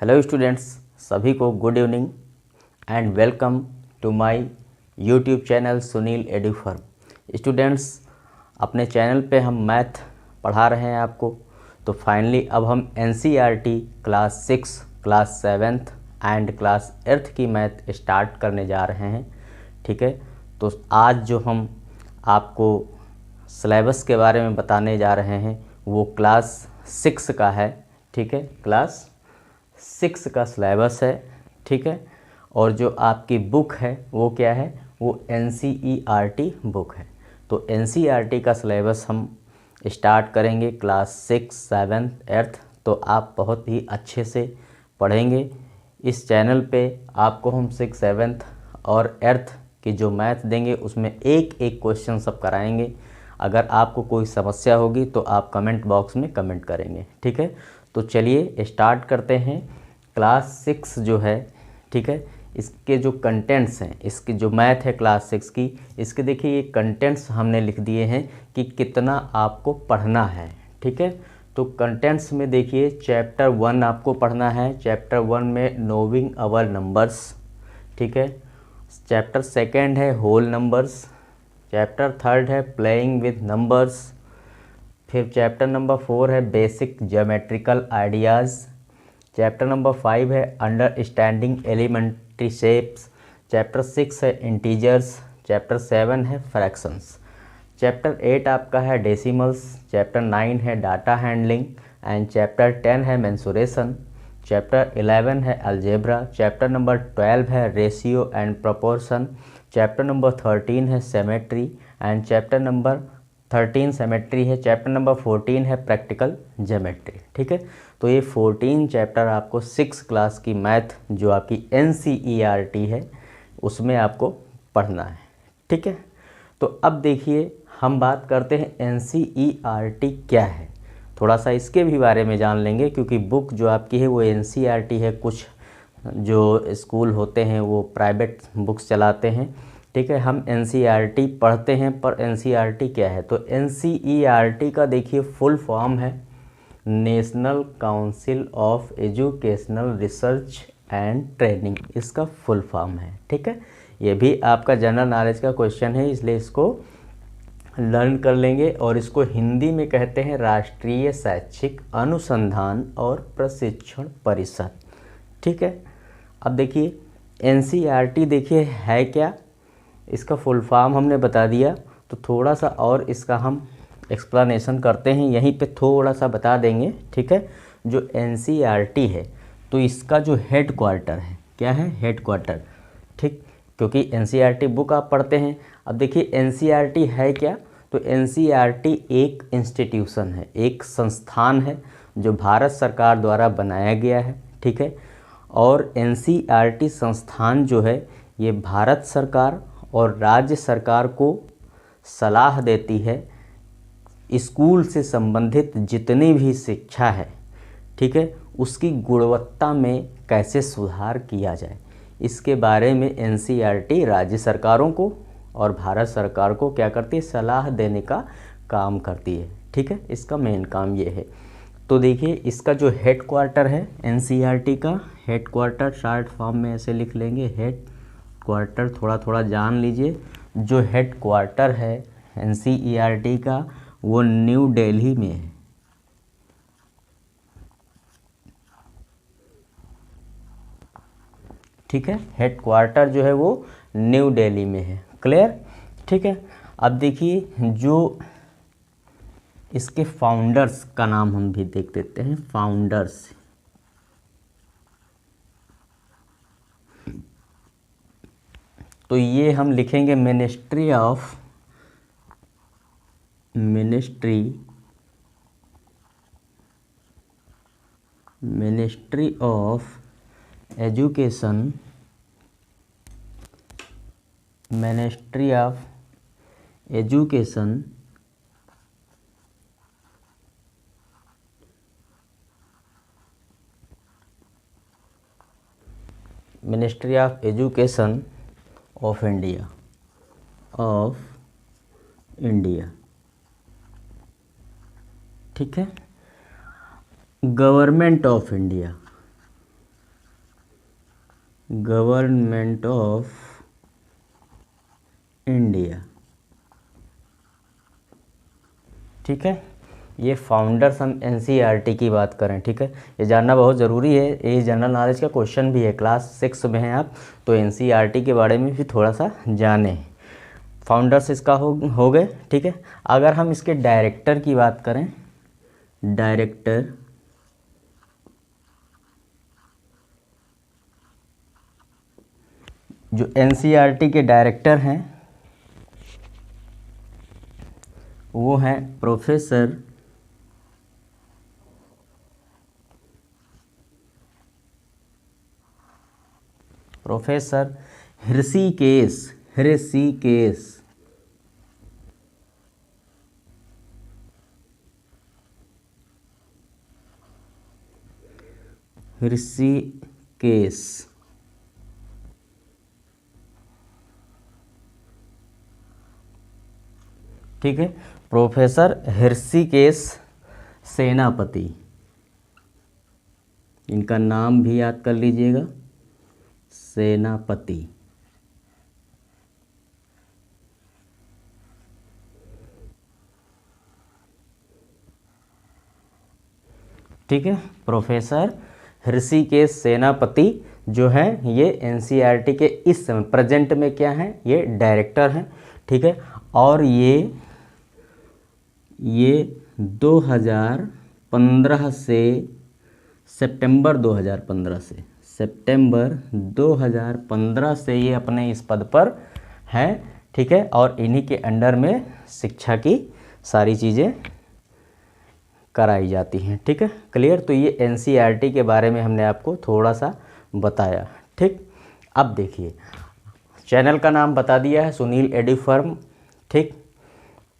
Hello students, सभी को good evening and welcome to my YouTube channel Sunil Edufirm. Students, अपने channel पे हम मैथ पढ़ा रहे हैं आपको। तो फाइनली अब हम NCERT class 6, class 7th and class 8th की मैथ स्टार्ट करने जा रहे हैं। ठीक है, तो आज जो हम आपको सिलेबस के बारे में बताने जा रहे हैं वो क्लास 6 का है। ठीक है, क्लास 6 का सिलेबस है। ठीक है, और जो आपकी बुक है वो क्या है, वो एनसीईआरटी बुक है। तो एनसीईआरटी का सिलेबस हम स्टार्ट करेंगे क्लास 6, 7th, 8th। तो आप बहुत ही अच्छे से पढ़ेंगे। इस चैनल पे आपको हम 6, 7th और 8th की जो मैथ देंगे उसमें एक एक क्वेश्चन सब कराएंगे। अगर आपको कोई समस्या होगी तो आप कमेंट बॉक्स में कमेंट करेंगे। ठीक है, तो चलिए स्टार्ट करते हैं। क्लास 6 जो है, ठीक है, इसके जो कंटेंट्स हैं, इसकी जो मैथ है क्लास 6 की, इसके देखिए ये कंटेंट्स हमने लिख दिए हैं कि कितना आपको पढ़ना है। ठीक है, तो कंटेंट्स में देखिए चैप्टर 1 आपको पढ़ना है। चैप्टर 1 में नोइंग आवर नंबर्स। ठीक है, चैप्टर 2 है होल नंबर्स। चैप्टर 3 है प्लेइंग विद नंबर्स। फिर चैप्टर नंबर 4 है basic geometrical ideas. Chapter number 5 है अंडरस्टैंडिंग एलिमेंट्री शेप्स। चैप्टर 6 है इंटीजर्स। चैप्टर 7 है फ्रैक्शंस। चैप्टर 8 आपका है डेसिमल्स। चैप्टर 9 है डाटा हैंडलिंग एंड चैप्टर 10 है मेंसुरेशन। चैप्टर 11 है अलजेब्रा। चैप्टर नंबर 12 है ratio and proportion. Chapter number 13 है cemetery and chapter number 13 cemetery है। चैप्टर नंबर 14 है प्रैक्टिकल ज्योमेट्री। ठीक है, तो ये 14 चैप्टर आपको 6 क्लास की मैथ जो आपकी एनसीईआरटी है उसमें आपको पढ़ना है। ठीक है, तो अब देखिए हम बात करते हैं एनसीईआरटी क्या है। थोड़ा सा इसके भी बारे में जान लेंगे क्योंकि बुक जो आपकी है वो एनसीईआरटी है। कुछ जो स्कूल होते हैं वो प्राइवेट बुक्स चलाते हैं। ठीक है, हम एनसीईआरटी पढ़ते हैं, पर एनसीईआरटी क्या है, तो एनसीईआरटी का देखिए फुल फॉर्म है national council of educational research and training, इसका फुल फॉर्म है। ठीक है, ये भी आपका जनरल नॉलेज का क्वेश्चन है, इसलिए इसको लर्न कर लेंगे। और इसको हिंदी में कहते हैं राष्ट्रीय शैक्षिक अनुसंधान और प्रशिक्षण परिषद। ठीक है, अब देखिए एनसीईआरटी देखिए है क्या, इसका फुल फॉर्म हमने बता दिया। तो थोड़ा सा और इसका हम एक्सप्लेनेशन करते हैं, यहीं पे थोड़ा सा बता देंगे। ठीक है, जो एनसीईआरटी है तो इसका जो हेड क्वार्टर है, क्या है, हेड क्वार्टर। ठीक, क्योंकि एनसीईआरटी बुक आप पढ़ते हैं। अब देखिए एनसीईआरटी है क्या, तो एनसीईआरटी एक इंस्टीट्यूशन है, एक संस्थान है जो भारत सरकार द्वारा बनाया गया है। ठीक है, और एनसीईआरटी संस्थान जो है ये भारत सरकार और राज्य सरकार को सलाह देती है स्कूल से संबंधित जितनी भी शिक्षा है, ठीक है, उसकी गुणवत्ता में कैसे सुधार किया जाए, इसके बारे में एनसीईआरटी राज्य सरकारों को और भारत सरकार को क्या करती है, सलाह देने का काम करती है। ठीक है, इसका मेन काम ये है। तो देखिए इसका जो हेड क्वार्टर है एनसीईआरटी का, हेड क्वार्टर शॉर्ट फॉर्म में ऐसे लिख लेंगे, हेड क्वार्टर, थोड़ा थोड़ा जान लीजिए। जो हेड क्वार्टर है एनसीईआरटी का वो न्यू दिल्ली में है। ठीक है, हेड क्वार्टर जो है वो न्यू दिल्ली में है। क्लियर। ठीक है, अब देखिए जो इसके फाउंडर्स का नाम हम भी देख देते हैं, फाउंडर्स। तो ये हम लिखेंगे ministry of education, ministry of education ministry of education of India. ठीक है, government of India, government of India. ठीक है, ये फाउंडर्स हम एनसीईआरटी की बात करें। ठीक है, ये जानना बहुत ज़रूरी है, ये जनरल नॉलेज का क्वेश्चन भी है, क्लास 6 में हैं आप, तो एनसीईआरटी के बारे में भी थोड़ा सा जानें। फाउंडर्स इसका हो गए। ठीक है, अगर हम इसके डायरेक्टर की बात करें, डायरेक्टर जो एनसीईआरटी के डायरेक्टर हैं वो हैं प्रोफेसर ऋषिकेश ठीक है, प्रोफेसर ऋषिकेश सेनापति, इनका नाम भी याद कर लीजिएगा, सेनापति। ठीक है, प्रोफेसर ऋषिकेश सेनापति जो हैं ये एनसीईआरटी के इस समय प्रेजेंट में क्या हैं, ये डायरेक्टर हैं। ठीक है, और ये 2015 से सितंबर 2015 से ये अपने इस पद पर हैं। ठीक है, और इन्हीं के अंडर में शिक्षा की सारी चीज़ें कराई जाती हैं। ठीक है, क्लियर। तो ये एनसीईआरटी के बारे में हमने आपको थोड़ा सा बताया। ठीक, अब देखिए चैनल का नाम बता दिया है, सुनील एडुफर्म। ठीक,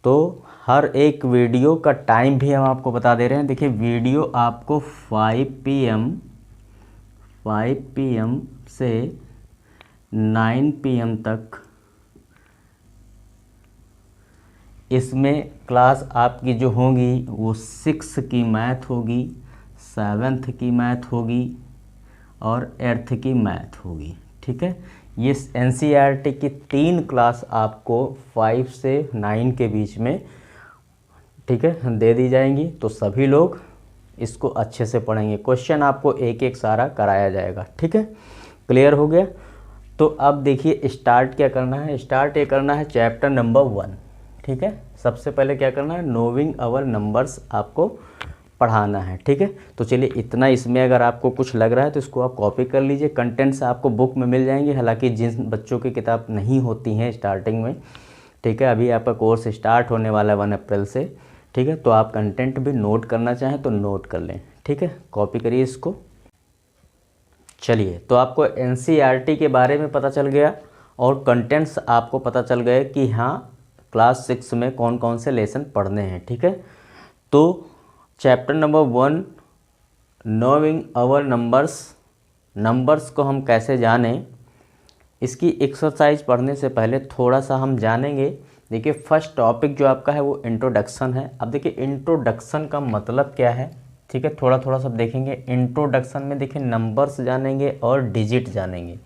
तो हर एक वीडियो का टाइम भी हम आपको बता दे रहे हैं। देखिए वीडियो आपको 5 PM से 9 PM तक इसमें क्लास आपकी जो होगी वो 6 की मैथ होगी, 7th की मैथ होगी और 8th की मैथ होगी। ठीक है, ये एनसीईआरटी की 3 क्लास आपको 5 से 9 के बीच में, ठीक है, दे दी जाएंगी। तो सभी लोग इसको अच्छे से पढ़ेंगे, क्वेश्चन आपको एक एक सारा कराया जाएगा। ठीक है, क्लियर हो गया। तो अब देखिए स्टार्ट क्या करना है, स्टार्ट ये करना है चैप्टर नंबर 1। ठीक है, सबसे पहले क्या करना है, नोविंग आवर नंबर्स आपको पढ़ाना है। ठीक है, तो चलिए इतना, इसमें अगर आपको कुछ लग रहा है तो इसको आप कॉपी कर लीजिए, कंटेंट्स आपको बुक में मिल जाएंगे। हालांकि जिन बच्चों की किताब नहीं होती हैं स्टार्टिंग में, ठीक है, अभी आपका कोर्स स्टार्ट होने वाला है 1 अप्रैल से। ठीक है, तो आप कंटेंट भी नोट करना चाहें तो नोट कर लें। ठीक है, कॉपी करिए इसको। चलिए, तो आपको एनसीईआरटी के बारे में पता चल गया और कंटेंट्स आपको पता चल गए कि हाँ क्लास 6 में कौन कौन से लेसन पढ़ने हैं। ठीक है, तो chapter number 1 knowing our numbers को हम कैसे जानें, इसकी एक्सरसाइज पढ़ने से पहले थोड़ा सा हम जानेंगे। देखिए फर्स्ट टॉपिक जो आपका है वो इंट्रोडक्शन है। अब देखिए इंट्रोडक्शन का मतलब क्या है, ठीक है, थोड़ा सब देखेंगे। इंट्रोडक्शन में देखिए नंबर्स जानेंगे और डिजिट जानेंगे।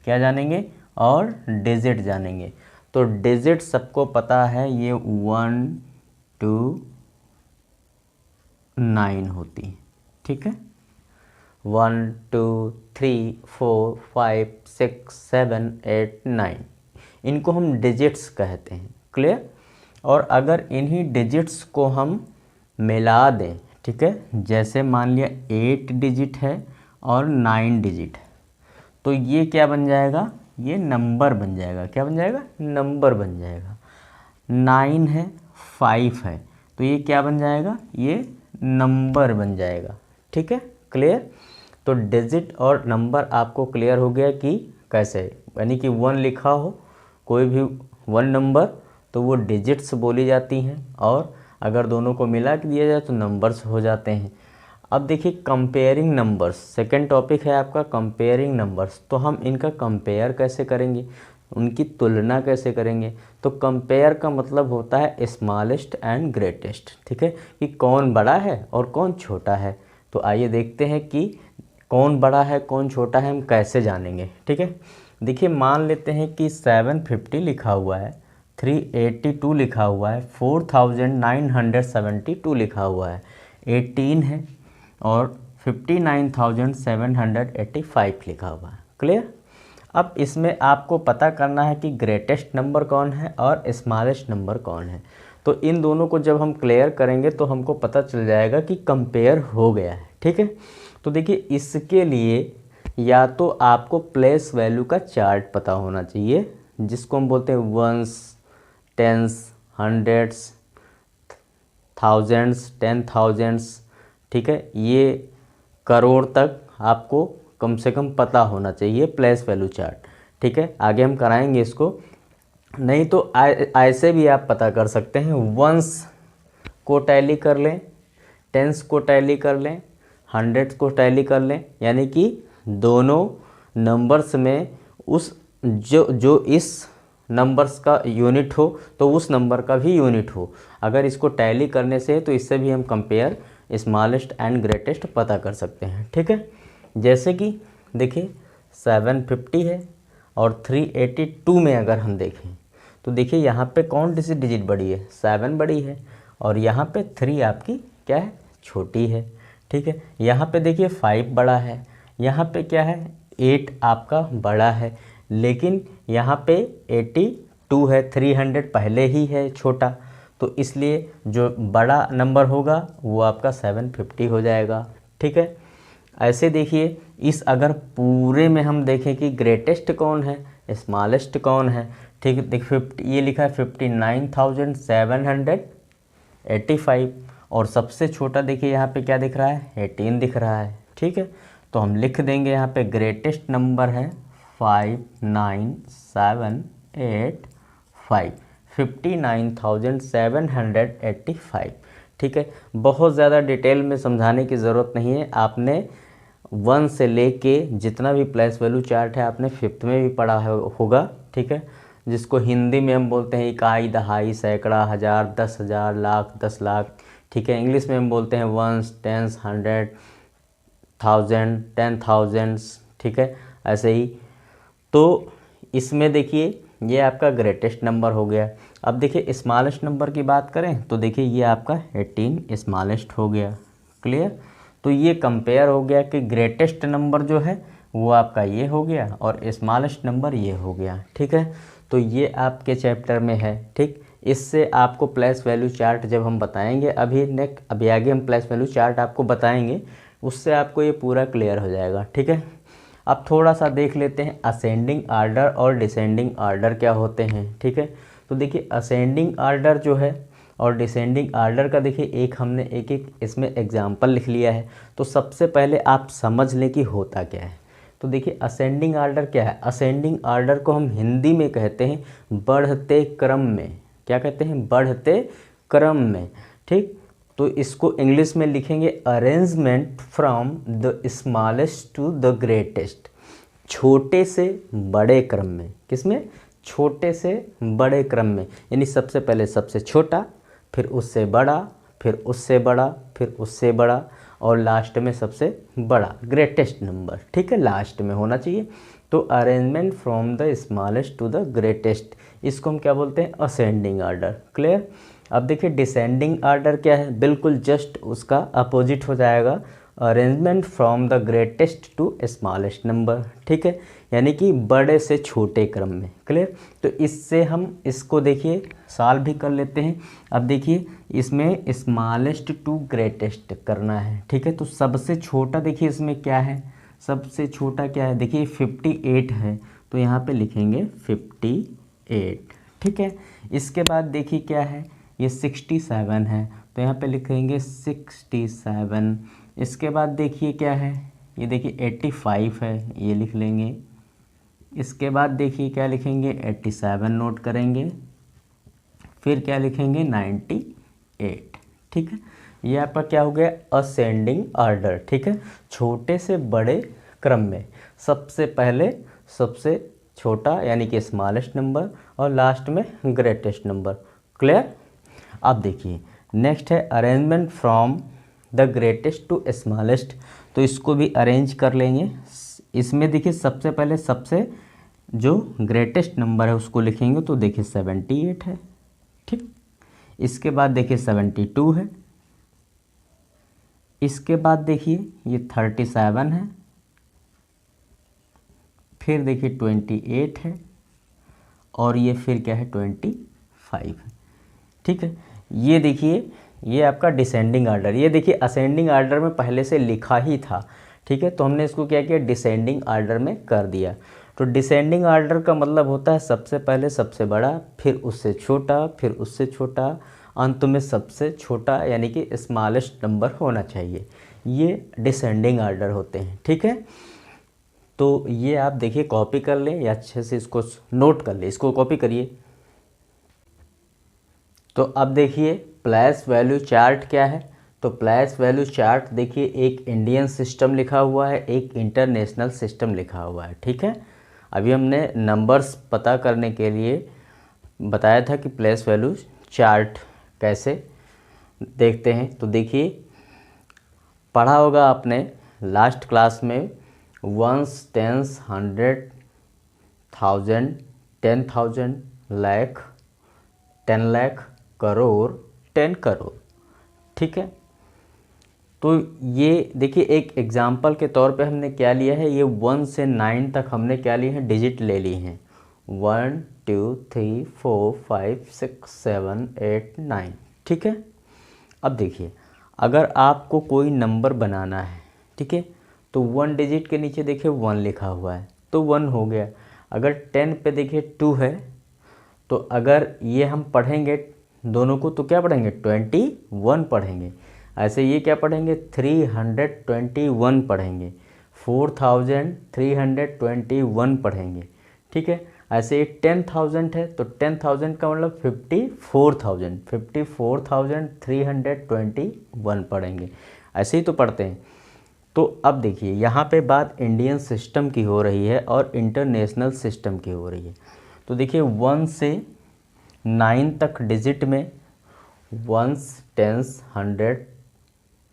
क्या जानेंगे? और डिजिट जानेंगे। तो डिजिट सबको पता है, ये 1 2 9 होती है। ठीक है, 1 2 3 4 5 6 7 8 9, इनको हम डिजिट्स कहते हैं। क्लियर? और अगर इन्हीं डिजिट्स को हम मिला दें, ठीक है, जैसे मान लिया 8 डिजिट है और 9 डिजिट है, तो ये क्या बन जाएगा? ये नंबर बन जाएगा। क्या बन जाएगा? नंबर बन जाएगा। 9 है, 5 है, तो ये क्या बन जाएगा? ये नंबर बन जाएगा। ठीक है, क्लियर? तो डिजिट और नंबर आपको क्लियर हो गया कि कैसे, यानी कि 1 लिखा हो कोई भी 1 नंबर तो वो डिजिट्स बोली जाती हैं, और अगर दोनों को मिला के दिया जाए तो नंबर्स हो जाते हैं। अब देखिए कंपेयरिंग नंबर्स, सेकंड टॉपिक है आपका कंपेयरिंग नंबर्स। तो हम इनका कंपेयर कैसे करेंगे, उनकी तुलना कैसे करेंगे? तो कंपेयर का मतलब होता है स्मॉलेस्ट एंड ग्रेटेस्ट। ठीक है, कि कौन बड़ा है और कौन छोटा है। तो आइए देखते हैं कि कौन बड़ा है कौन छोटा है हम कैसे जानेंगे, ठीक है। देखिए मान लेते हैं कि 750 लिखा हुआ है, 382 लिखा हुआ है, 4972 लिखा हुआ है, 18 है और 59,785 लिखा हुआ है। क्लियर। अब इसमें आपको पता करना है कि ग्रेटेस्ट नंबर कौन है और स्मॉलेस्ट नंबर कौन है। तो इन दोनों को जब हम क्लियर करेंगे तो हमको पता चल जाएगा कि कंपेयर हो गया है, ठीक है। तो देखिए इसके लिए या तो आपको प्लेस वैल्यू का चार्ट पता होना चाहिए, जिसको हम बोलते हैं वंस, टेंस, हंड्रेड्स, थाउजेंड्स, 10,000, ठीक है। ये करोड़ तक आपको कम से कम पता होना चाहिए प्लेस वैल्यू चार्ट, ठीक है। आगे हम कराएंगे इसको। नहीं तो ऐसे भी आप पता कर सकते हैं, वंस को टैली कर लें, टेंस को टैली कर लें, हंड्रेड्स को टैली कर लें, यानी कि दोनों नंबर्स में उस जो इस नंबर्स का यूनिट हो तो उस नंबर का भी यूनिट हो। अगर इसको टैली करने से तो इससे भी हम कंपेयर स्मॉलेस्ट एंड ग्रेटेस्ट पता कर सकते हैं, ठीक है। जैसे कि देखिए 750 है और 382 में अगर हम देखें तो देखिए यहाँ पे कौन सी डिजिट बड़ी है, 7 बड़ी है और यहाँ पे 3 आपकी क्या है, छोटी है, ठीक है। यहाँ पे देखिए 5 बड़ा है, यहाँ पे क्या है 8 आपका बड़ा है, लेकिन यहाँ पे 82 है, 300 पहले ही है छोटा, तो इसलिए जो बड़ा नंबर होगा वो आपका 750 हो जाएगा, ठीक है। ऐसे देखिए इस अगर पूरे में हम देखें कि ग्रेटेस्ट कौन है स्मॉलेस्ट कौन है, ठीक है। देखिए ये लिखा है 59,785 और सबसे छोटा देखिए यहाँ पे क्या दिख रहा है 18 दिख रहा है, ठीक है। तो हम लिख देंगे यहाँ पे ग्रेटेस्ट नंबर है 59,785, 59,785, ठीक है। बहुत ज़्यादा डिटेल में समझाने की ज़रूरत नहीं है, आपने 1 से लेके जितना भी प्लेस वैल्यू चार्ट है आपने 5th में भी पढ़ा होगा, ठीक है। जिसको हिंदी में हम बोलते हैं इकाई, दहाई, सैकड़ा, हज़ार, 10,000, लाख, 10 लाख, ठीक है। इंग्लिश में हम बोलते हैं वंस, टेंस, 100, 1000, 10,000, ठीक है। ऐसे ही तो इसमें देखिए ये आपका ग्रेटेस्ट नंबर हो गया। अब देखिए स्मॉलेस्ट नंबर की बात करें तो देखिए ये आपका 18 स्मॉलेस्ट हो गया। क्लियर। तो ये कंपेयर हो गया कि ग्रेटेस्ट नंबर जो है वो आपका ये हो गया और स्मॉलेस्ट नंबर ये हो गया, ठीक है। तो ये आपके चैप्टर में है, ठीक। इससे आपको प्लेस वैल्यू चार्ट जब हम बताएंगे अभी आगे हम प्लेस वैल्यू चार्ट आपको बताएंगे, उससे आपको ये पूरा क्लियर हो जाएगा, ठीक है। अब थोड़ा सा देख लेते हैं असेंडिंग आर्डर और डिसेंडिंग आर्डर क्या होते हैं, ठीक है। तो देखिए असेंडिंग आर्डर जो है और डिसेंडिंग आर्डर का देखिए एक हमने एक इसमें एग्जाम्पल लिख लिया है। तो सबसे पहले आप समझ लें कि होता क्या है। तो देखिए असेंडिंग आर्डर क्या है। असेंडिंग आर्डर को हम हिंदी में कहते हैं बढ़ते क्रम में। क्या कहते हैं, बढ़ते क्रम में, ठीक। तो इसको इंग्लिश में लिखेंगे arrangement from the smallest to the greatest, छोटे से बड़े क्रम में। किसमें, छोटे से बड़े क्रम में, यानी सबसे पहले सबसे छोटा, फिर उससे बड़ा, फिर उससे बड़ा, फिर उससे बड़ा और लास्ट में सबसे बड़ा ग्रेटेस्ट नंबर, ठीक है, लास्ट में होना चाहिए। तो arrangement from the smallest to the greatest, इसको हम क्या बोलते हैं, असेंडिंग आर्डर। क्लियर। अब देखिए डिसेंडिंग आर्डर क्या है, बिल्कुल जस्ट उसका अपोजिट हो जाएगा, arrangement from the greatest to smallest number, ठीक है, यानी कि बड़े से छोटे क्रम में। क्लियर। तो इससे हम इसको देखिए सॉल्व भी कर लेते हैं। अब देखिए इसमें स्मॉलेस्ट टू ग्रेटेस्ट करना है, ठीक है। तो सबसे छोटा देखिए इसमें क्या है, सबसे छोटा क्या है, देखिए 58 है, तो यहाँ पे लिखेंगे 58, ठीक है। इसके बाद देखिए क्या है, ये 67 है, तो यहाँ पे लिखेंगे 67। इसके बाद देखिए क्या है, ये देखिए 85 है, ये लिख लेंगे। इसके बाद देखिए क्या लिखेंगे, 87 नोट करेंगे, फिर क्या लिखेंगे 98, ठीक है। ये आपका क्या हो गया, असेंडिंग आर्डर, ठीक है, छोटे से बड़े क्रम में, सबसे पहले सबसे छोटा यानी कि स्मॉलेस्ट नंबर और लास्ट में ग्रेटेस्ट नंबर। क्लियर। अब देखिए नेक्स्ट है arrangement from the greatest to smallest. तो इसको भी अरेंज कर लेंगे। इसमें देखिए सबसे पहले सबसे जो ग्रेटेस्ट नंबर है उसको लिखेंगे, तो देखिए 78 है, ठीक। इसके बाद देखिए 72 है, इसके बाद देखिए ये 37 है, फिर देखिए 28 है, और ये फिर क्या है 25 है, ठीक है। ये देखिए ये आपका डिसेंडिंग आर्डर, ये देखिए असेंडिंग आर्डर में पहले से लिखा ही था, ठीक है। तो हमने इसको क्या किया, डिसेंडिंग आर्डर में कर दिया। तो डिसेंडिंग आर्डर का मतलब होता है सबसे पहले सबसे बड़ा, फिर उससे छोटा, फिर उससे छोटा, अंत में सबसे छोटा, यानी कि स्मॉलेस्ट नंबर होना चाहिए। ये डिसेंडिंग आर्डर होते हैं, ठीक है। तो ये आप देखिए कॉपी कर लें या अच्छे से इसको नोट कर लें, इसको कॉपी करिए। तो अब देखिए प्लेस वैल्यू चार्ट क्या है। तो प्लेस वैल्यू चार्ट देखिए एक इंडियन सिस्टम लिखा हुआ है, एक इंटरनेशनल सिस्टम लिखा हुआ है, ठीक है। अभी हमने नंबर्स पता करने के लिए बताया था कि प्लेस वैल्यू चार्ट कैसे देखते हैं। तो देखिए पढ़ा होगा आपने लास्ट क्लास में, वंस, टेंस, 100, 1000, 10,000, लाख, 10 लाख, करोड़, 10 करोड़, ठीक है। तो ये देखिए एक एग्जाम्पल के तौर पे हमने क्या लिया है, ये 1 से 9 तक हमने क्या लिए हैं, डिजिट ले लिए हैं। 1 2 3 4 5 6 7 8 9, ठीक है। अब देखिए अगर आपको कोई नंबर बनाना है, ठीक है, तो 1 डिजिट के नीचे देखिए 1 लिखा हुआ है, तो 1 हो गया। अगर 10 पे देखिए 2 है, तो अगर ये हम पढ़ेंगे दोनों को तो क्या पढ़ेंगे, 21 पढ़ेंगे। ऐसे ये क्या पढ़ेंगे, 321 पढ़ेंगे, 4321 पढ़ेंगे, ठीक है। ऐसे ये 10,000 है, तो 10,000 का मतलब 54,321 पढ़ेंगे। ऐसे ही तो पढ़ते हैं। तो अब देखिए यहाँ पे बात इंडियन सिस्टम की हो रही है और इंटरनेशनल सिस्टम की हो रही है। तो देखिए 1 से 9 तक डिजिट में वंस, टेंस, 100,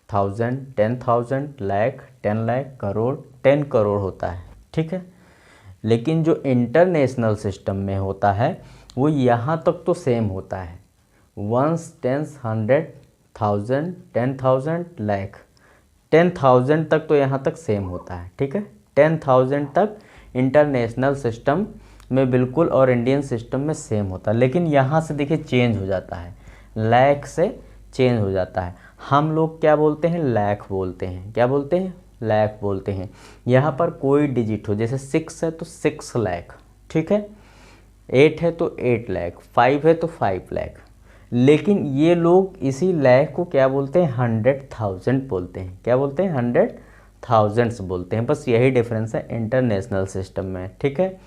1000, 10,000, लाख, 10 लाख, करोड़, 10 करोड़ होता है, ठीक है। लेकिन जो इंटरनेशनल सिस्टम में होता है वो यहाँ तक तो सेम होता है, वंस, टेंस, 100, 1000, 10,000, लाख, 10,000 तक तो यहाँ तक सेम होता है, ठीक है। 10,000 तक इंटरनेशनल सिस्टम में बिल्कुल और इंडियन सिस्टम में सेम होता है। लेकिन यहाँ से देखिए चेंज हो जाता है, लाख से चेंज हो जाता है। हम लोग क्या बोलते हैं, लाख बोलते हैं। क्या बोलते हैं, लाख बोलते हैं। यहाँ पर कोई डिजिट हो, जैसे 6 है तो 6 लाख, ठीक है। 8 है तो 8 लाख, 5 है तो 5 लाख। लेकिन ये लोग इसी लाख को क्या बोलते हैं, 100,000 बोलते हैं। क्या बोलते हैं, 100,000 बोलते हैं। बस यही डिफरेंस है इंटरनेशनल सिस्टम में, ठीक है।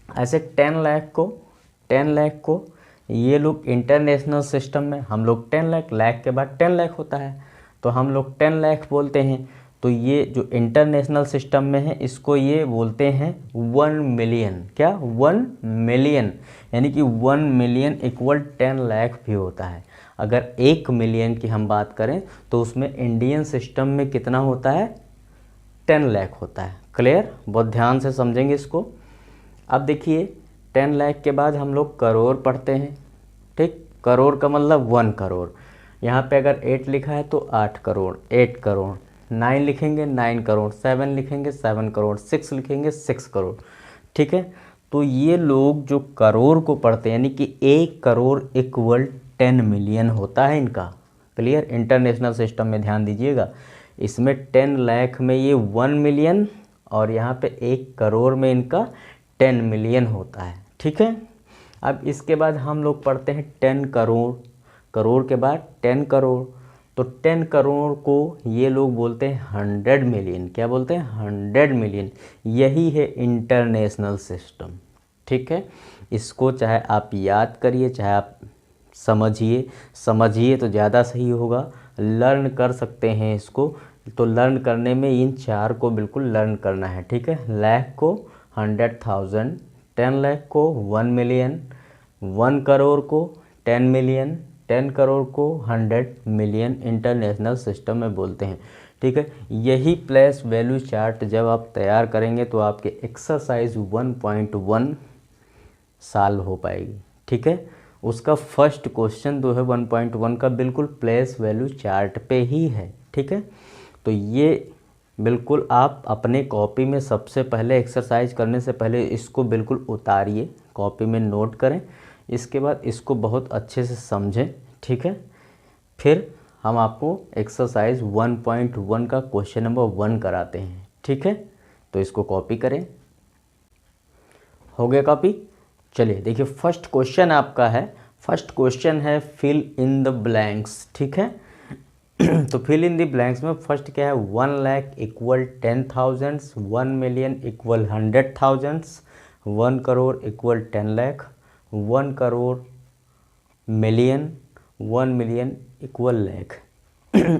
ऐसे 10 लाख को ये लोग इंटरनेशनल सिस्टम में, हम लोग 10 लाख, लाख के बाद 10 लाख होता है तो हम लोग 10 लाख बोलते हैं। तो ये जो इंटरनेशनल सिस्टम में है इसको ये बोलते हैं 1 मिलियन। क्या, 1 मिलियन, यानी कि 1 मिलियन इक्वल 10 लाख भी होता है। अगर 1 मिलियन की हम बात करें तो उसमें इंडियन सिस्टम में कितना होता है, 10 लाख होता है। क्लियर, बहुत ध्यान से समझेंगे इसको। अब देखिए 10 लाख के बाद हम लोग करोड़ पढ़ते हैं, ठीक। करोड़ का मतलब 1 करोड़। यहाँ पे अगर 8 लिखा है तो 8 करोड़, 8 करोड़, 9 लिखेंगे 9 करोड़, 7 लिखेंगे 7 करोड़, 6 लिखेंगे 6 करोड़, ठीक है। तो ये लोग जो करोड़ को पढ़ते हैं, यानी कि 1 करोड़ इक्वल 10 मिलियन होता है इनका। क्लियर, इंटरनेशनल सिस्टम में ध्यान दीजिएगा। इसमें 10 लाख में ये 1 मिलियन और यहाँ पे 1 करोड़ में इनका 10 मिलियन होता है, ठीक है। अब इसके बाद हम लोग पढ़ते हैं 10 करोड़, करोड़ के बाद 10 करोड़। तो 10 करोड़ को ये लोग बोलते हैं 100 मिलियन। क्या बोलते हैं, 100 मिलियन। यही है इंटरनेशनल सिस्टम, ठीक है। इसको चाहे आप याद करिए चाहे आप समझिए तो ज़्यादा सही होगा। लर्न कर सकते हैं इसको, तो लर्न करने में इन 4 को बिल्कुल लर्न करना है, ठीक है। लाख को 100,000, 10 लाख को 1 मिलियन, 1 करोड़ को 10 मिलियन, 10 करोड़ को 100 मिलियन इंटरनेशनल सिस्टम में बोलते हैं, ठीक है। यही प्लेस वैल्यू चार्ट जब आप तैयार करेंगे तो आपके एक्सरसाइज 1.1 सॉल्व हो पाएगी, ठीक है। उसका फर्स्ट क्वेश्चन जो है 1.1 का बिल्कुल प्लेस वैल्यू चार्ट पे ही है, ठीक है। तो ये बिल्कुल आप अपने कॉपी में सबसे पहले एक्सरसाइज करने से पहले इसको बिल्कुल उतारिए, कॉपी में नोट करें, इसके बाद इसको बहुत अच्छे से समझें, ठीक है। फिर हम आपको एक्सरसाइज 1.1 का क्वेश्चन नंबर 1 कराते हैं, ठीक है। तो इसको कॉपी करें, हो गया कॉपी। चलिए देखिए फर्स्ट क्वेश्चन आपका है, फर्स्ट क्वेश्चन है फिल इन द ब्लैंक्स, ठीक है। तो फिल इन द ब्लैंक्स में फर्स्ट क्या है, 1 lakh equal 10,000, 1 million equal 100,000, 1 crore equal 10 lakh, 1 crore million, 1 million equal lakh.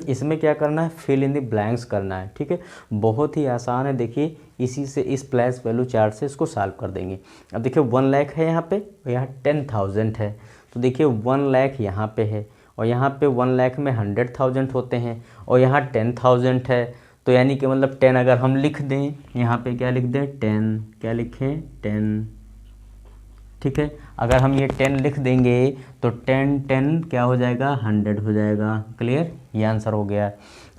इसमें क्या करना है, फिल इन द ब्लैंक्स करना है, ठीक है। बहुत ही आसान है, देखिए इसी से इस प्लेस वैल्यू चार्ट से इसको सॉल्व कर देंगे। अब देखिए 1 लाख है यहाँ पे, यहाँ 10,000 है, तो देखिए 1 लाख यहाँ पे है और यहाँ पे 1 लाख में 100,000 होते हैं और यहाँ 10,000 है, तो यानी कि मतलब 10 अगर हम लिख दें, यहाँ पे क्या लिख दें 10, क्या लिखें 10, ठीक है। अगर हम ये 10 लिख देंगे तो 10 10 क्या हो जाएगा 100 हो जाएगा, क्लियर, ये आंसर हो गया।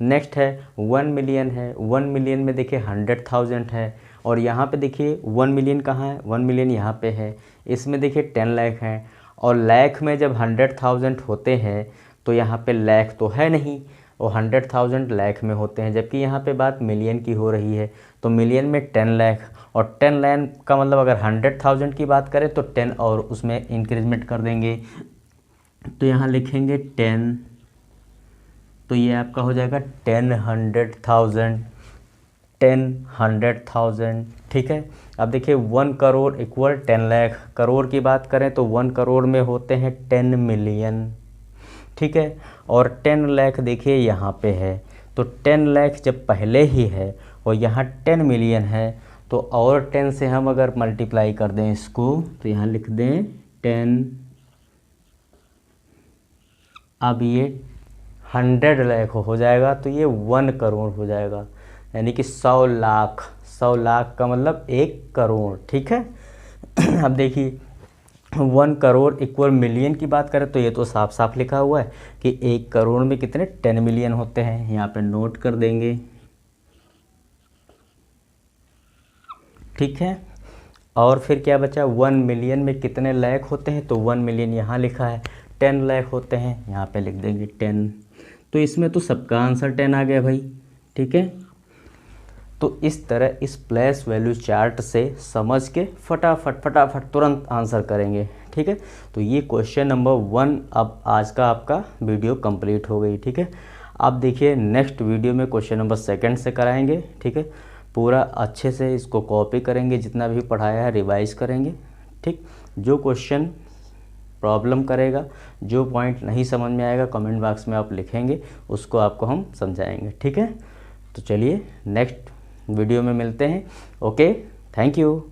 नेक्स्ट है 1 मिलियन है, 1 मिलियन में देखिए 100,000 है और यहाँ पे देखिए 1 मिलियन कहाँ है, 1 मिलियन यहाँ पे है, इसमें देखिए 10 लाख है और लाख में जब 100,000 होते हैं तो यहाँ पे लाख तो है नहीं और 100,000 लाख में होते हैं, जबकि यहाँ पे बात मिलियन की हो रही है, तो मिलियन में 10 लाख और 10 लाख का मतलब अगर 100,000 की बात करें तो 10 और उसमें इंक्रीजमेंट कर देंगे, तो यहाँ लिखेंगे 10, तो ये आपका हो जाएगा 10,100,000, 10,100,000, ठीक है। अब देखिए 1 करोड़ इक्वल 10 लाख, करोड़ की बात करें तो 1 करोड़ में होते हैं 10 मिलियन, ठीक है। और 10 लाख देखिए यहाँ पे है, तो 10 लाख जब पहले ही है और यहाँ 10 मिलियन है तो और 10 से हम अगर मल्टीप्लाई कर दें इसको तो यहाँ लिख दें 10, अब ये 100 लाख हो जाएगा तो ये 1 करोड़ हो जाएगा, यानी कि 100 लाख, 100 लाख का मतलब 1 करोड़, ठीक है। अब देखिए 1 करोड़ इक्वल मिलियन की बात करें तो ये तो साफ साफ लिखा हुआ है कि 1 करोड़ में कितने 10 मिलियन होते हैं, यहाँ पे नोट कर देंगे, ठीक है। और फिर क्या बचा, 1 मिलियन में कितने लाख होते हैं, तो 1 मिलियन यहाँ लिखा है, 10 लाख होते हैं, यहाँ पे लिख देंगे 10, तो इसमें तो सबका आंसर 10 आ गया भाई, ठीक है। तो इस तरह इस प्लेस वैल्यू चार्ट से समझ के फटाफट तुरंत आंसर करेंगे, ठीक है। तो ये क्वेश्चन नंबर 1 अब आज का आपका वीडियो कंप्लीट हो गई, ठीक है। अब देखिए नेक्स्ट वीडियो में क्वेश्चन नंबर 2 से कराएंगे, ठीक है। पूरा अच्छे से इसको कॉपी करेंगे, जितना भी पढ़ाया है रिवाइज करेंगे, ठीक। जो क्वेश्चन प्रॉब्लम करेगा, जो पॉइंट नहीं समझ में आएगा कमेंट बॉक्स में आप लिखेंगे, उसको आपको हम समझाएंगे, ठीक है। तो चलिए नेक्स्ट वीडियो में मिलते हैं, ओके, थैंक यू।